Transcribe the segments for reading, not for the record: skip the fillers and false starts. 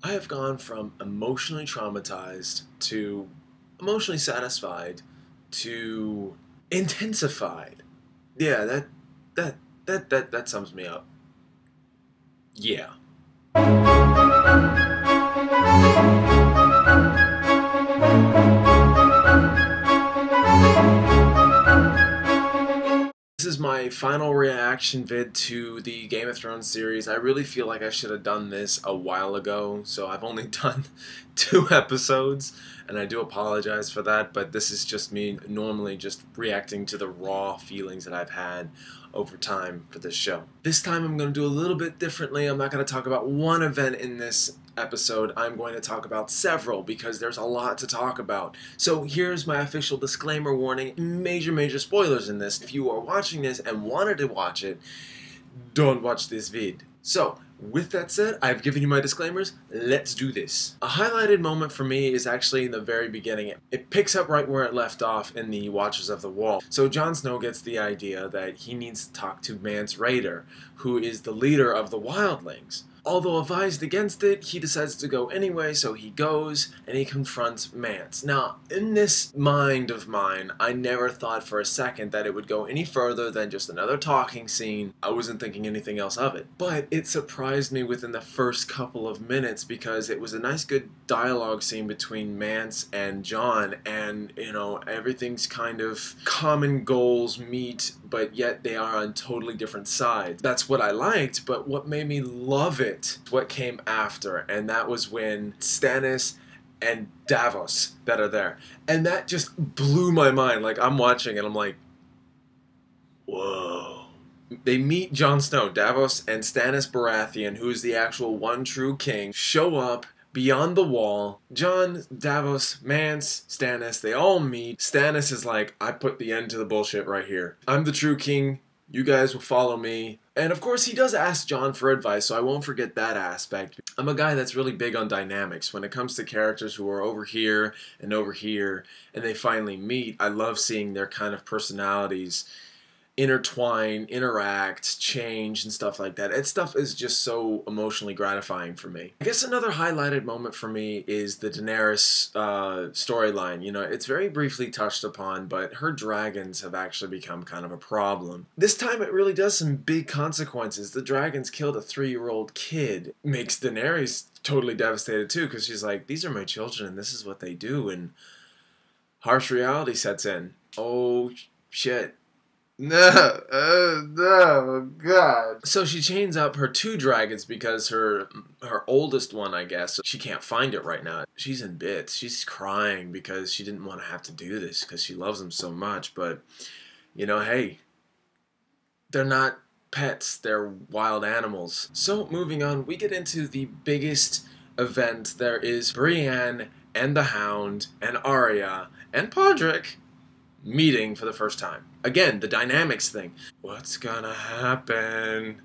I have gone from emotionally traumatized to emotionally satisfied to intensified. Yeah, that sums me up. Yeah. This is my final reaction vid to the Game of Thrones series. I really feel like I should have done this a while ago, so I've only done 2 episodes, and I do apologize for that, but this is just me normally just reacting to the raw feelings that I've had over time for this show. This time I'm going to do a little bit differently. I'm not going to talk about one event in this episode. I'm going to talk about several because there's a lot to talk about. So here's my official disclaimer warning. Major spoilers in this. If you are watching this and wanted to watch it, don't watch this vid. So with that said, I've given you my disclaimers. Let's do this. A highlighted moment for me is actually in the very beginning. It picks up right where it left off in the Watchers of the Wall. So Jon Snow gets the idea that he needs to talk to Mance Rayder, who is the leader of the wildlings. Although advised against it, he decides to go anyway, so he goes and he confronts Mance. Now, in this mind of mine, I never thought for a second that it would go any further than just another talking scene. I wasn't thinking anything else of it. But it surprised me within the first couple of minutes because it was a nice good dialogue scene between Mance and Jon, and, you know, everything's kind of common goals meet, but yet they are on totally different sides. That's what I liked, but what made me love it, what came after, and that was when Stannis and Davos that are there, and that just blew my mind. Like, I'm watching and I'm like, whoa. They meet Jon Snow, Davos and Stannis Baratheon, who is the actual one true king, show up beyond the wall. Jon, Davos, Mance, Stannis, they all meet. Stannis is like, I put the end to the bullshit right here. I'm the true king. You guys will follow me. And of course he does ask Jon for advice, so I won't forget that aspect. I'm a guy that's really big on dynamics. When it comes to characters who are over here, and they finally meet, I love seeing their kind of personalities intertwine, interact, change, and stuff like that. That stuff is just so emotionally gratifying for me. I guess another highlighted moment for me is the Daenerys storyline. You know, it's very briefly touched upon, but her dragons have actually become kind of a problem. This time it really does some big consequences. The dragons killed a 3-year-old kid. Makes Daenerys totally devastated too, because she's like, these are my children and this is what they do, and harsh reality sets in. Oh, shit. No, God. So she chains up her 2 dragons because her oldest one, I guess, she can't find it right now. She's in bits. She's crying because she didn't want to have to do this because she loves them so much. But, you know, hey, they're not pets. They're wild animals. So moving on, we get into the biggest event. There is Brienne and the Hound and Arya and Podrick meeting for the first time. Again, the dynamics thing. What's gonna happen?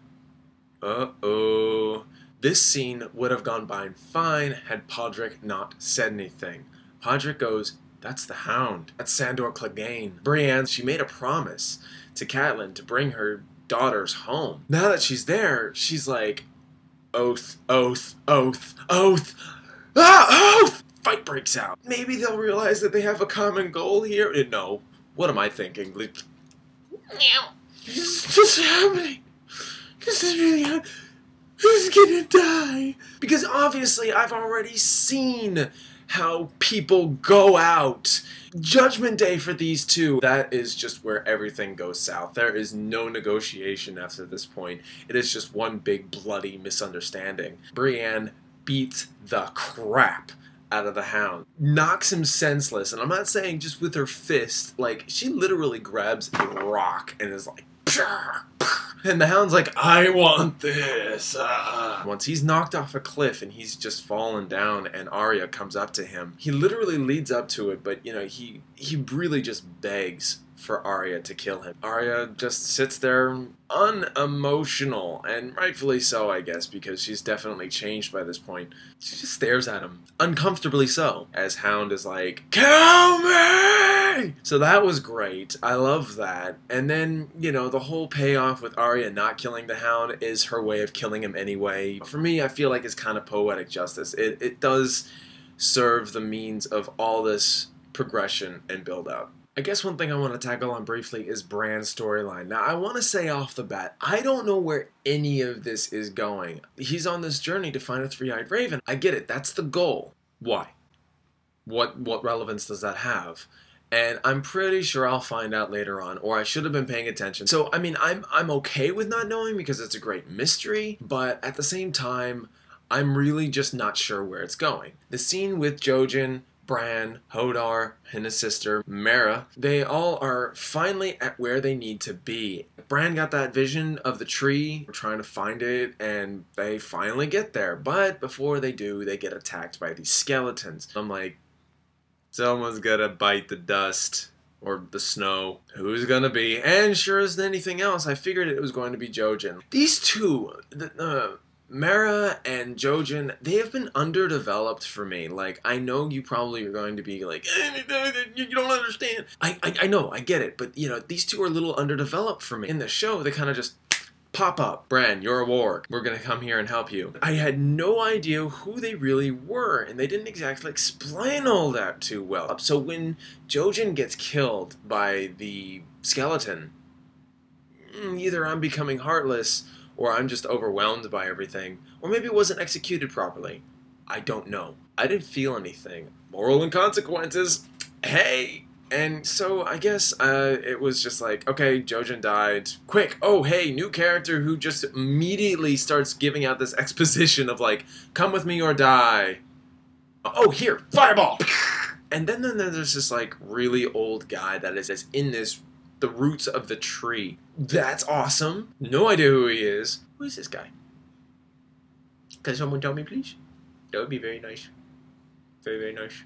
Uh-oh. This scene would have gone by fine had Podrick not said anything. Podrick goes, that's the Hound. That's Sandor Clegane. Brienne, she made a promise to Catelyn to bring her daughters home. Now that she's there, she's like, oath, oath, oath, oath. Ah, oath! Fight breaks out. Maybe they'll realize that they have a common goal here. No. What am I thinking? Like, what's happening? This is really happening. Who's gonna die? Because obviously I've already seen how people go out. Judgment Day for these two. That is just where everything goes south. There is no negotiation after this point. It is just one big bloody misunderstanding. Brienne beats the crap out of the Hound, knocks him senseless, and I'm not saying just with her fist, like, she literally grabs a rock and is like, pshh, pshh, and the Hound's like, I want this. Once he's knocked off a cliff and he's just fallen down and Arya comes up to him, he literally leads up to it, but, you know, he really just begs for Arya to kill him. Arya just sits there unemotional, and rightfully so, I guess, because she's definitely changed by this point. She just stares at him, uncomfortably so, as Hound is like, kill me! me! So that was great. I love that. And then, you know, the whole payoff with Arya not killing the Hound is her way of killing him anyway. For me, I feel like it's kind of poetic justice. It does serve the means of all this progression and build-up. I guess one thing I want to tackle on briefly is Bran's storyline. Now, I want to say off the bat, I don't know where any of this is going. He's on this journey to find a three-eyed raven. I get it. That's the goal. Why? What relevance does that have? And I'm pretty sure I'll find out later on, or I should have been paying attention. So, I mean, I'm okay with not knowing because it's a great mystery, but at the same time, I'm really just not sure where it's going. The scene with Jojen, Bran, Hodor, and his sister, Mara, they all are finally at where they need to be. Bran got that vision of the tree, trying to find it, and they finally get there. But before they do, they get attacked by these skeletons. I'm like, someone's gonna bite the dust. Or the snow. Who's gonna be? And sure as anything else, I figured it was going to be Jojen. These two, Mara and Jojen, they have been underdeveloped for me. Like, I know you probably are going to be like, you don't understand. I know, I get it. But, you know, these two are a little underdeveloped for me. In the show, they kind of just pop up. Bran, you're a warg. We're going to come here and help you. I had no idea who they really were, and they didn't exactly explain all that too well. So when Jojen gets killed by the skeleton, either I'm becoming heartless, or I'm just overwhelmed by everything, or maybe it wasn't executed properly. I don't know. I didn't feel anything. Moral and consequences. Hey! And so I guess it was just like, okay, Jojen died. Quick! Oh, hey, new character who just immediately starts giving out this exposition of like, come with me or die. Oh, here, fireball! And then there's this like really old guy that is in the roots of the tree. That's awesome. No idea who he is. Who is this guy? Can someone tell me, please? That would be very nice. Very, very nice.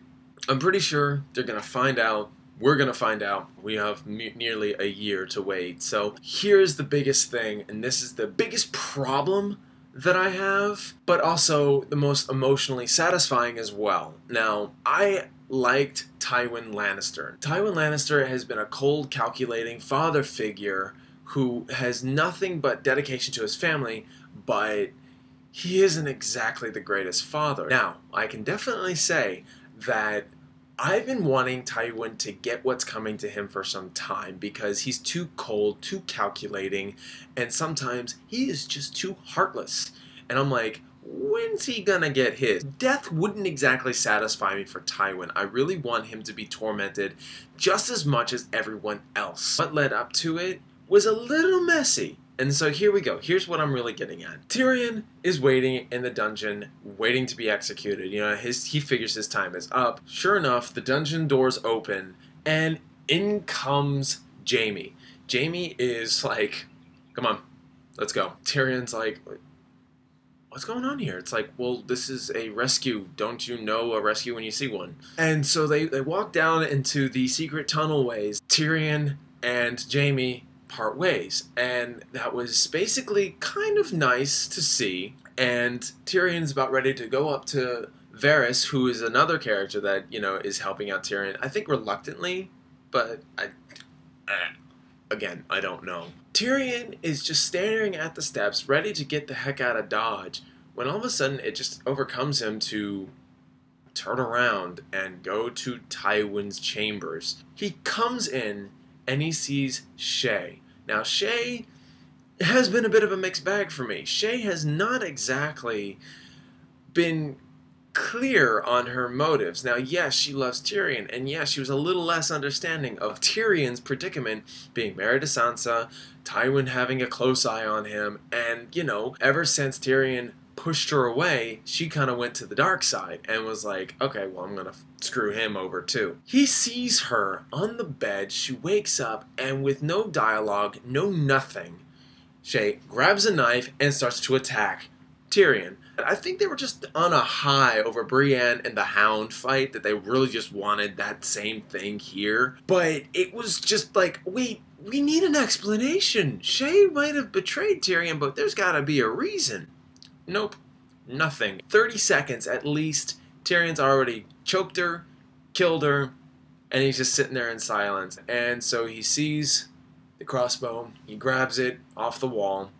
I'm pretty sure they're gonna find out. We're gonna find out. We have nearly a year to wait. So here's the biggest thing, and this is the biggest problem that I have, but also the most emotionally satisfying as well. Now, I liked Tywin Lannister. Tywin Lannister has been a cold, calculating father figure who has nothing but dedication to his family, but he isn't exactly the greatest father. Now, I can definitely say that I've been wanting Tywin to get what's coming to him for some time because he's too cold, too calculating, and sometimes he is just too heartless. And I'm like, when's he gonna get his? Death wouldn't exactly satisfy me for Tywin. I really want him to be tormented just as much as everyone else. What led up to it was a little messy. And so here we go. Here's what I'm really getting at. Tyrion is waiting in the dungeon, waiting to be executed. You know, he figures his time is up. Sure enough, the dungeon doors open, and in comes Jaime. Jaime is like, come on, let's go. Tyrion's like, what's going on here? It's like, well, this is a rescue. Don't you know a rescue when you see one? And so they walk down into the secret tunnelways. Tyrion and Jaime part ways, and that was basically kind of nice to see. And Tyrion's about ready to go up to Varys, who is another character that, you know, is helping out Tyrion. I think reluctantly, but again, I don't know. Tyrion is just staring at the steps, ready to get the heck out of Dodge, when all of a sudden it just overcomes him to turn around and go to Tywin's chambers. He comes in and he sees Shae. Now, Shae has been a bit of a mixed bag for me. Shae has not exactly been clear on her motives. Now, yes, she loves Tyrion, and yes, she was a little less understanding of Tyrion's predicament, being married to Sansa, Tywin having a close eye on him, and, you know, ever since Tyrion pushed her away, she kind of went to the dark side and was like, okay, well, I'm gonna screw him over too. He sees her on the bed, she wakes up, and with no dialogue, no nothing, Shae grabs a knife and starts to attack Tyrion. I think they were just on a high over Brienne and the Hound fight, that they really just wanted that same thing here. But it was just like, wait, we need an explanation. Shae might have betrayed Tyrion, but there's gotta be a reason. Nope, nothing. 30 seconds at least, Tyrion's already choked her, killed her, And he's just sitting there in silence. And so he sees the crossbow, he grabs it off the wall,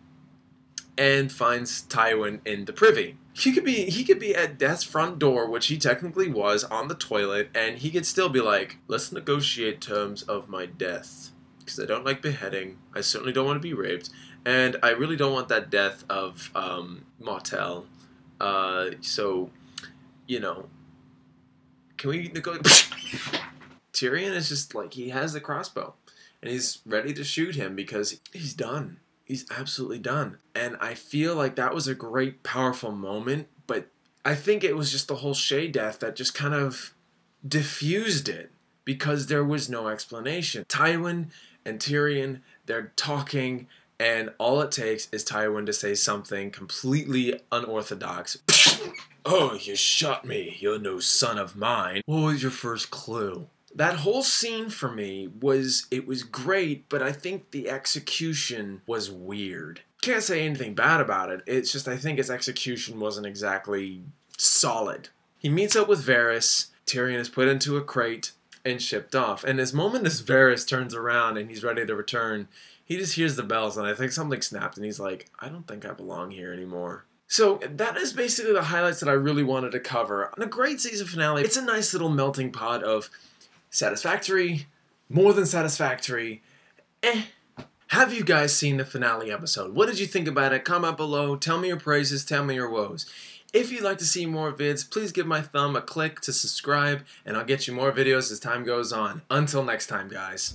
and finds Tywin in the privy. He could be at death's front door, which he technically was, on the toilet, and he could still be like, let's negotiate terms of my death. Because I don't like beheading, I certainly don't want to be raped, and I really don't want that death of Martell. So, you know, can we negotiate? Tyrion is just like, he has the crossbow, and he's ready to shoot him because he's done. He's absolutely done. And I feel like that was a great, powerful moment, but I think it was just the whole Shay death that just kind of diffused it, because there was no explanation. Tywin and Tyrion, they're talking, and all it takes is Tywin to say something completely unorthodox. Oh, you shot me. You're no son of mine. What was your first clue? That whole scene for me it was great, but I think the execution was weird. Can't say anything bad about it. It's just I think its execution wasn't exactly solid. He meets up with Varys. Tyrion is put into a crate and shipped off. And as moment as Varys turns around and he's ready to return, he just hears the bells, and I think something snapped, and he's like, I don't think I belong here anymore. So that is basically the highlights that I really wanted to cover. On a great season finale, it's a nice little melting pot of satisfactory, more than satisfactory, Have you guys seen the finale episode? What did you think about it? Comment below, tell me your praises, tell me your woes. If you'd like to see more vids, please give my thumb a click to subscribe, and I'll get you more videos as time goes on. Until next time, guys.